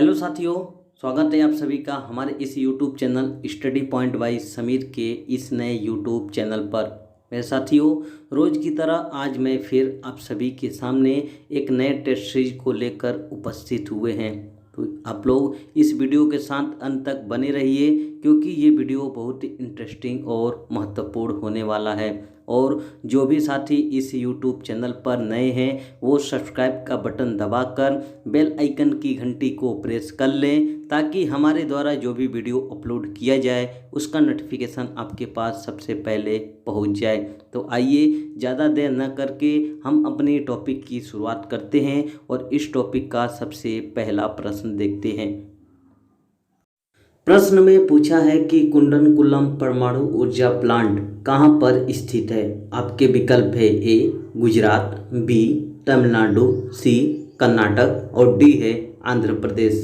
Hello साथियों, स्वागत है आप सभी का हमारे इस YouTube channel study point by Sameer के इस नए यूट्यूब चैनल पर। मेरे साथियों, रोज़ की तरह आज मैं फिर आप सभी के सामने एक नए टेस्ट सीरीज को लेकर उपस्थित हुए हैं। तो आप लोग इस वीडियो के साथ अंत तक बने रहिए, क्योंकि ये वीडियो बहुत ही इंटरेस्टिंग और महत्वपूर्ण होने वाला है। और जो भी साथी इस YouTube चैनल पर नए हैं वो सब्सक्राइब का बटन दबाकर बेल आइकन की घंटी को प्रेस कर लें, ताकि हमारे द्वारा जो भी वीडियो अपलोड किया जाए उसका नोटिफिकेशन आपके पास सबसे पहले पहुंच जाए। तो आइए ज़्यादा देर न करके हम अपने टॉपिक की शुरुआत करते हैं और इस टॉपिक का सबसे पहला प्रश्न देखते हैं। प्रश्न में पूछा है कि कुंडनकुलम परमाणु ऊर्जा प्लांट कहाँ पर स्थित है। आपके विकल्प है ए गुजरात, बी तमिलनाडु, सी कर्नाटक और डी है आंध्र प्रदेश।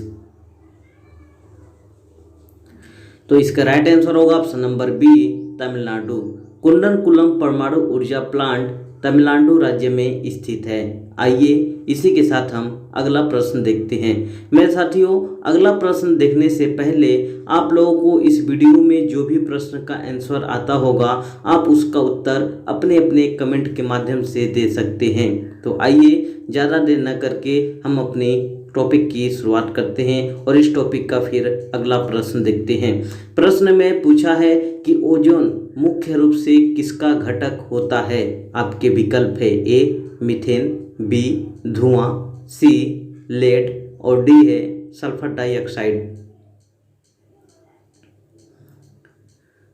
तो इसका राइट आंसर होगा ऑप्शन नंबर बी तमिलनाडु। कुंडनकुलम परमाणु ऊर्जा प्लांट तमिलनाडु राज्य में स्थित है। आइए इसी के साथ हम अगला प्रश्न देखते हैं। मेरे साथियों, अगला प्रश्न देखने से पहले आप लोगों को इस वीडियो में जो भी प्रश्न का आंसर आता होगा आप उसका उत्तर अपने अपने कमेंट के माध्यम से दे सकते हैं। तो आइए ज़्यादा देर न करके हम अपने टॉपिक की शुरुआत करते हैं और इस टॉपिक का फिर अगला प्रश्न देखते हैं। प्रश्न में पूछा है कि ओजोन मुख्य रूप से किसका घटक होता है। आपके विकल्प है ए मीथेन, बी धुआं, सी लेड और डी है सल्फर डाइऑक्साइड।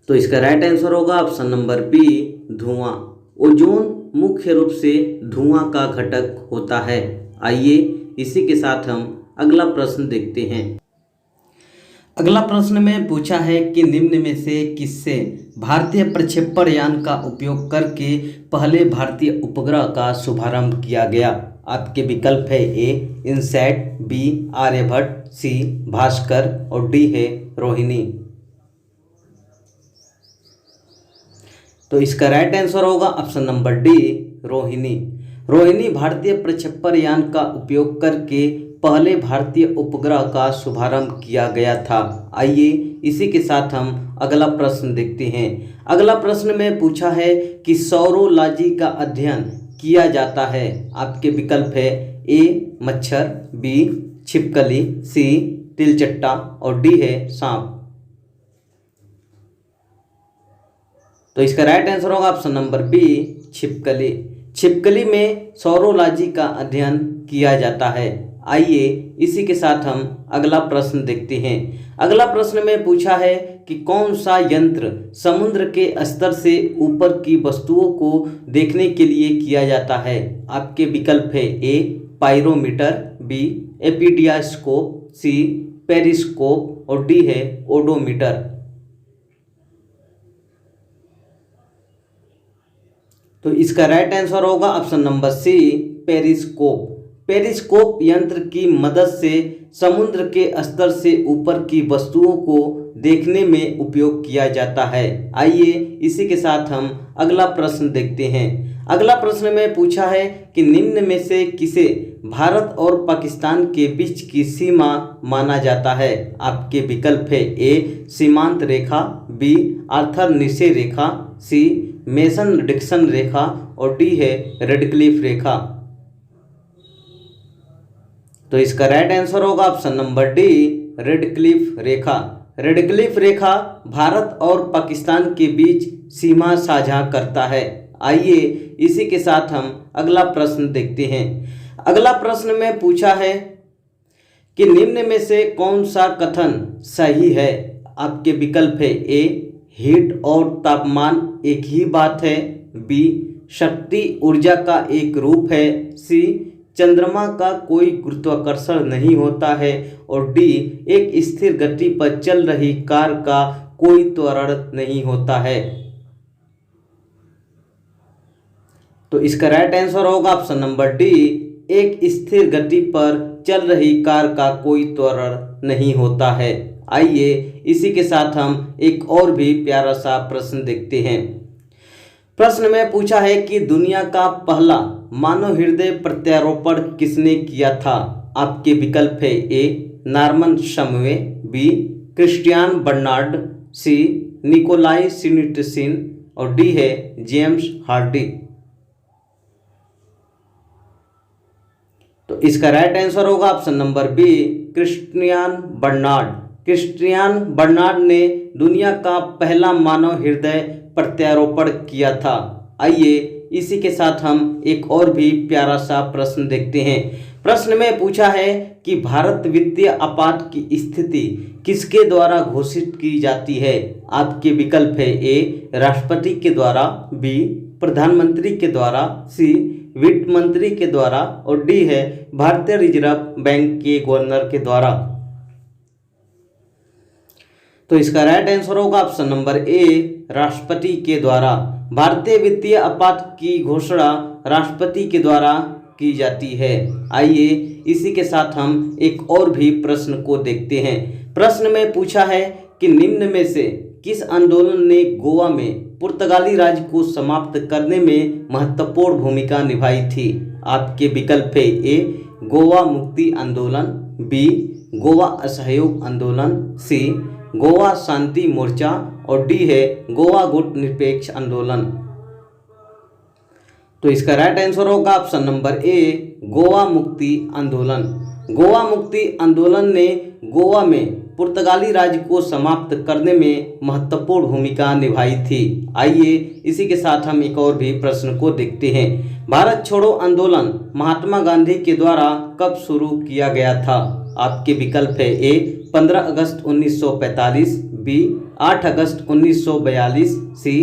तो इसका राइट आंसर होगा ऑप्शन नंबर बी धुआं। ओजोन मुख्य रूप से धुआं का घटक होता है। आइए इसी के साथ हम अगला प्रश्न देखते हैं। अगला प्रश्न में पूछा है कि निम्न में से किससे भारतीय प्रक्षेपण यान का उपयोग करके पहले भारतीय उपग्रह का शुभारंभ किया गया। आपके विकल्प है ए इनसैट, बी आर्यभट्ट, सी भास्कर और डी है रोहिणी। तो इसका राइट आंसर होगा option number D Rohini. Rohini भारतीय प्रक्षेपण यान का उपयोग करके पहले भारतीय उपग्रह का शुभारंभ किया गया था। आइए इसी के साथ हम अगला प्रश्न देखते हैं। अगला प्रश्न में पूछा है कि सौरोलॉजी का अध्ययन किया जाता है। आपके विकल्प है ए मच्छर, बी छिपकली, सी तिलचट्टा और डी है सांप। तो इसका राइट आंसर होगा ऑप्शन नंबर बी छिपकली। छिपकली में सौरोलॉजी का अध्ययन किया जाता है। आइए इसी के साथ हम अगला प्रश्न देखते हैं। अगला प्रश्न में पूछा है कि कौन सा यंत्र समुद्र के स्तर से ऊपर की वस्तुओं को देखने के लिए किया जाता है। आपके विकल्प है A pyrometer, B epidiascope, C periscope और डी है ओडोमीटर। तो इसका राइट आंसर होगा option number C periscope. Periscope यंत्र की मदद से समुद्र के स्तर से ऊपर की वस्तुओं को देखने में उपयोग किया जाता है। आइए इसी के साथ हम अगला प्रश्न देखते हैं। अगला प्रश्न में पूछा है कि निम्न में से किसे भारत और पाकिस्तान के बीच की सीमा माना जाता है। आपके विकल्प है ए सीमांत रेखा, बी आर्थर नीसे रेखा, सी मेसन डिक्सन रेखा और डी है रेडक्लिफ रेखा। तो इसका राइट आंसर होगा ऑप्शन नंबर डी रेडक्लिफ रेखा। रेडक्लिफ रेखा भारत और पाकिस्तान के बीच सीमा साझा करता है। आइए इसी के साथ हम अगला प्रश्न देखते हैं। अगला प्रश्न में पूछा है कि निम्न में से कौन सा कथन सही है। आपके विकल्प है ए हीट और तापमान एक ही बात है, बी शक्ति ऊर्जा का एक रूप है, सी चंद्रमा का कोई गुरुत्वाकर्षण नहीं होता है और डी एक स्थिर गति पर चल रही कार का कोई त्वरण नहीं होता है। तो इसका राइट आंसर होगा ऑप्शन नंबर डी एक स्थिर गति पर चल रही कार का कोई त्वरण नहीं होता है। आइए इसी के साथ हम एक और भी प्यारा सा प्रश्न देखते हैं। प्रश्न में पूछा है कि दुनिया का पहला मानव हृदय प्रत्यारोपण किसने किया था। आपके विकल्प है A Norman Shumway, B Christiaan Barnard, C Nikolai Sinitsyn और डी है जेम्स हार्डी। तो इसका राइट आंसर होगा option number B Christiaan Barnard. Christiaan Barnard ने दुनिया का पहला मानव हृदय प्रत्यारोपण किया था। आइए इसी के साथ हम एक और भी प्यारा सा प्रश्न देखते हैं। प्रश्न में पूछा है कि भारत वित्तीय आपात की स्थिति किसके द्वारा घोषित की जाती है। आपके विकल्प है ए राष्ट्रपति के द्वारा, बी प्रधानमंत्री के द्वारा, सी वित्त मंत्री के द्वारा और डी है भारतीय रिजर्व बैंक के गवर्नर के द्वारा। तो इसका राइट आंसर होगा ऑप्शन नंबर ए राष्ट्रपति के द्वारा। भारतीय वित्तीय आपात की घोषणा राष्ट्रपति के द्वारा की जाती है। आइए इसी के साथ हम एक और भी प्रश्न को देखते हैं। प्रश्न में पूछा है कि निम्न में से किस आंदोलन ने गोवा में पुर्तगाली राज को समाप्त करने में महत्वपूर्ण भूमिका निभाई थी। आपके विकल्प है ए गोवा मुक्ति आंदोलन, बी गोवा असहयोग आंदोलन, सी गोवा शांति मोर्चा और डी है गोवा गुट निरपेक्ष आंदोलन। तो इसका राइट आंसर होगा ऑप्शन नंबर ए गोवा मुक्ति आंदोलन। गोवा मुक्ति आंदोलन ने गोवा में पुर्तगाली राज को समाप्त करने में महत्वपूर्ण भूमिका निभाई थी। आइए इसी के साथ हम एक और भी प्रश्न को देखते हैं। भारत छोड़ो आंदोलन महात्मा गांधी के द्वारा कब शुरू किया गया था। आपके विकल्प है ए 15 अगस्त 1945, बी 8 अगस्त 1942, सी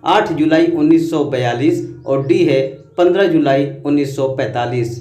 8 जुलाई 1942 और डी है 15 जुलाई 1945।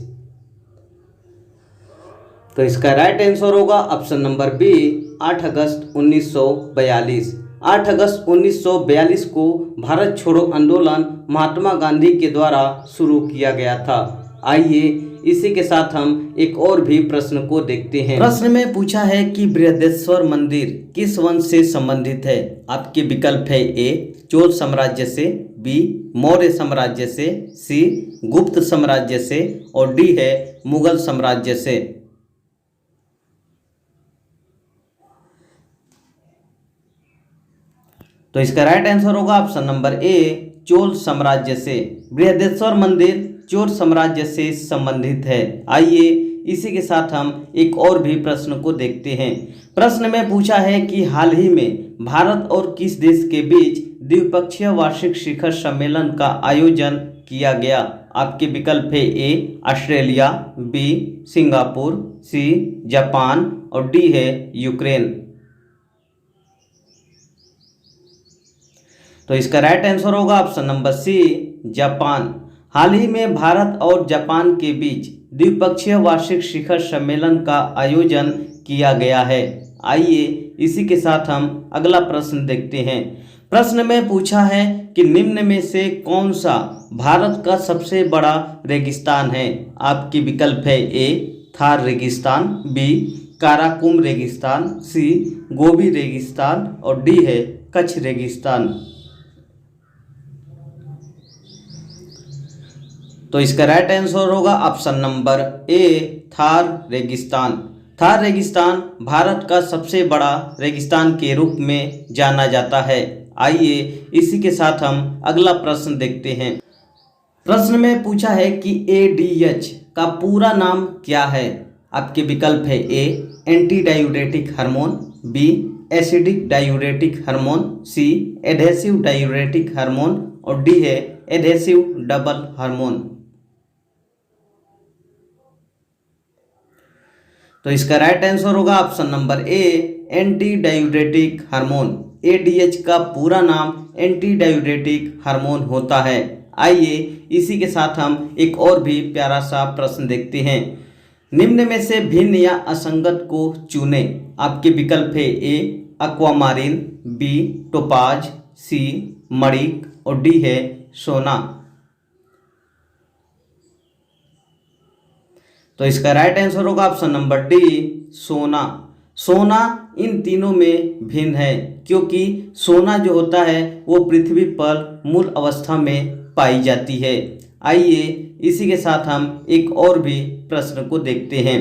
तो इसका राइट आंसर होगा ऑप्शन नंबर बी 8 अगस्त 1942। 8 अगस्त 1942 को भारत छोड़ो आंदोलन महात्मा गांधी के द्वारा शुरू किया गया था। आइए इसी के साथ हम एक और भी प्रश्न को देखते हैं। प्रश्न में पूछा है कि बृहदेश्वर मंदिर किस वंश से संबंधित है। आपके विकल्प है ए चोल साम्राज्य से, बी मौर्य साम्राज्य से, सी गुप्त साम्राज्य से और डी है मुगल साम्राज्य से। तो इसका राइट आंसर होगा ऑप्शन नंबर ए चोल साम्राज्य से। बृहदेश्वर मंदिर चोल साम्राज्य से संबंधित है। आइए इसी के साथ हम एक और भी प्रश्न को देखते हैं। प्रश्न में पूछा है कि हाल ही में भारत और किस देश के बीच द्विपक्षीय वार्षिक शिखर सम्मेलन का आयोजन किया गया। आपके विकल्प है A Australia, B Singapore, C Japan और डी है यूक्रेन। तो इसका राइट आंसर होगा ऑप्शन नंबर सी जापान। हाल ही में भारत और जापान के बीच द्विपक्षीय वार्षिक शिखर सम्मेलन का आयोजन किया गया है। आइए इसी के साथ हम अगला प्रश्न देखते हैं। प्रश्न में पूछा है कि निम्न में से कौन सा भारत का सबसे बड़ा रेगिस्तान है। आपके विकल्प है ए थार रेगिस्तान, बी काराकोरम रेगिस्तान, सी गोबी रेगिस्तान और डी है कच्छ रेगिस्तान। तो इसका राइट आंसर होगा ऑप्शन नंबर ए थार रेगिस्तान। थार रेगिस्तान भारत का सबसे बड़ा रेगिस्तान के रूप में जाना जाता है। आइए इसी के साथ हम अगला प्रश्न देखते हैं। प्रश्न में पूछा है कि एडीएच का पूरा नाम क्या है। आपके विकल्प है A anti diuretic hormone, B acidic diuretic hormone, C adhesive diuretic hormone और डी है एडहेसिव डबल हार्मोन। तो इसका राइट आंसर होगा option number A anti diuretic hormone. ADH का पूरा नाम एंटी डायूरेटिक हार्मोन होता है। आइए इसी के साथ हम एक और भी प्यारा सा प्रश्न देखते हैं। निम्न में से भिन्न या असंगत को चुने। आपके विकल्प है ए एक्वामारिन, बी टोपाज, सी मणिक और डी है सोना। तो इसका राइट आंसर होगा ऑप्शन नंबर डी सोना। सोना इन तीनों में भिन्न है क्योंकि सोना जो होता है वो पृथ्वी पर मूल अवस्था में पाई जाती है। आइए इसी के साथ हम एक और भी प्रश्न को देखते हैं।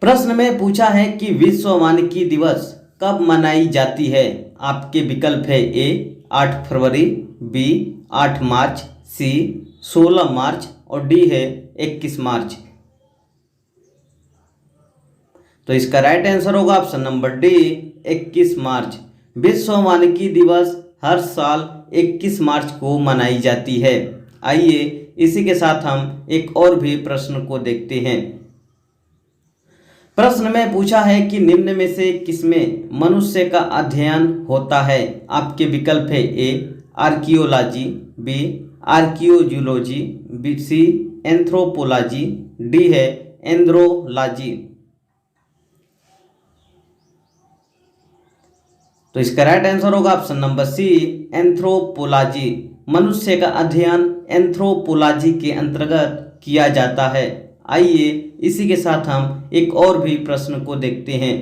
प्रश्न में पूछा है कि विश्व वानिकी दिवस कब मनाई जाती है। आपके विकल्प है ए 8 फरवरी, बी 8 मार्च, सी 16 मार्च और डी है 21 मार्च। तो इसका राइट आंसर होगा ऑप्शन नंबर डी 21 मार्च। विश्व वानिकी दिवस हर साल 21 मार्च को मनाई जाती है। आइए इसी के साथ हम एक और भी प्रश्न को देखते हैं। प्रश्न में पूछा है कि निम्न में से किसमें मनुष्य का अध्ययन होता है। आपके विकल्प है A archaeology, B archaeozoology, B C anthropology, D है एंड्रोलॉजी। तो इसका राइट आंसर होगा ऑप्शन नंबर सी एंथ्रोपोलॉजी। मनुष्य का अध्ययन एंथ्रोपोलॉजी के अंतर्गत किया जाता है। आइए इसी के साथ हम एक और भी प्रश्न को देखते हैं।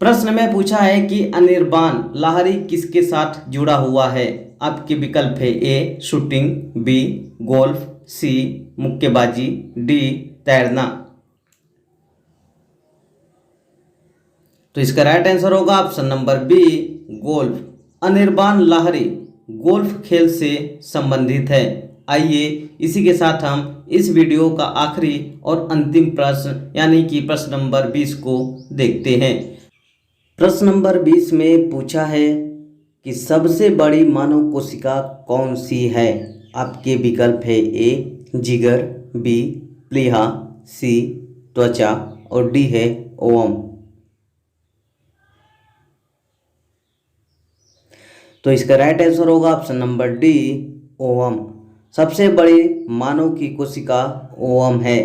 प्रश्न में पूछा है कि अनिर्बाण लाहिरी किसके साथ जुड़ा हुआ है। आपके विकल्प है A shooting, B golf, C मुक्केबाजी, डी तैरना। तो इसका राइट आंसर होगा option number B golf. Anirban Lahiri golf खेल से संबंधित है। आइए इसी के साथ हम इस वीडियो का आखिरी और अंतिम प्रश्न यानी कि प्रश्न नंबर 20 को देखते हैं। प्रश्न नंबर 20 में पूछा है कि सबसे बड़ी मानव कोशिका कौन सी है। आपके विकल्प है ए जिगर, बी प्लीहा, सी त्वचा और डी है ओवम। तो इसका राइट आंसर होगा ऑप्शन नंबर डी ओवम। सबसे बड़ी मानव की कोशिका ओवम है।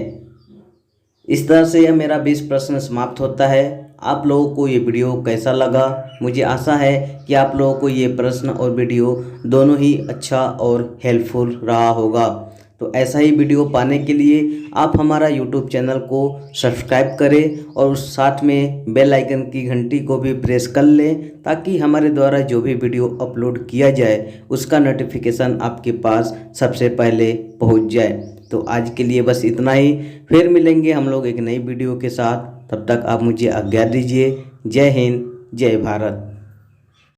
इस तरह से यह मेरा 20 प्रश्न समाप्त होता है। आप लोगों को ये वीडियो कैसा लगा। मुझे आशा है कि आप लोगों को ये प्रश्न और वीडियो दोनों ही अच्छा और हेल्पफुल रहा होगा। तो ऐसा ही वीडियो पाने के लिए आप हमारा यूट्यूब चैनल को सब्सक्राइब करें और उस साथ में बेल आइकन की घंटी को भी प्रेस कर लें ताकि हमारे द्वारा जो भी वीडियो अपलोड किया जाए उसका नोटिफिकेशन आपके पास सबसे पहले पहुंच जाए। तो आज के लिए बस इतना ही। फिर मिलेंगे हम लोग एक नई वीडियो के साथ। तब तक आप मुझे आज्ञा दीजिए। जय हिंद, जय भारत।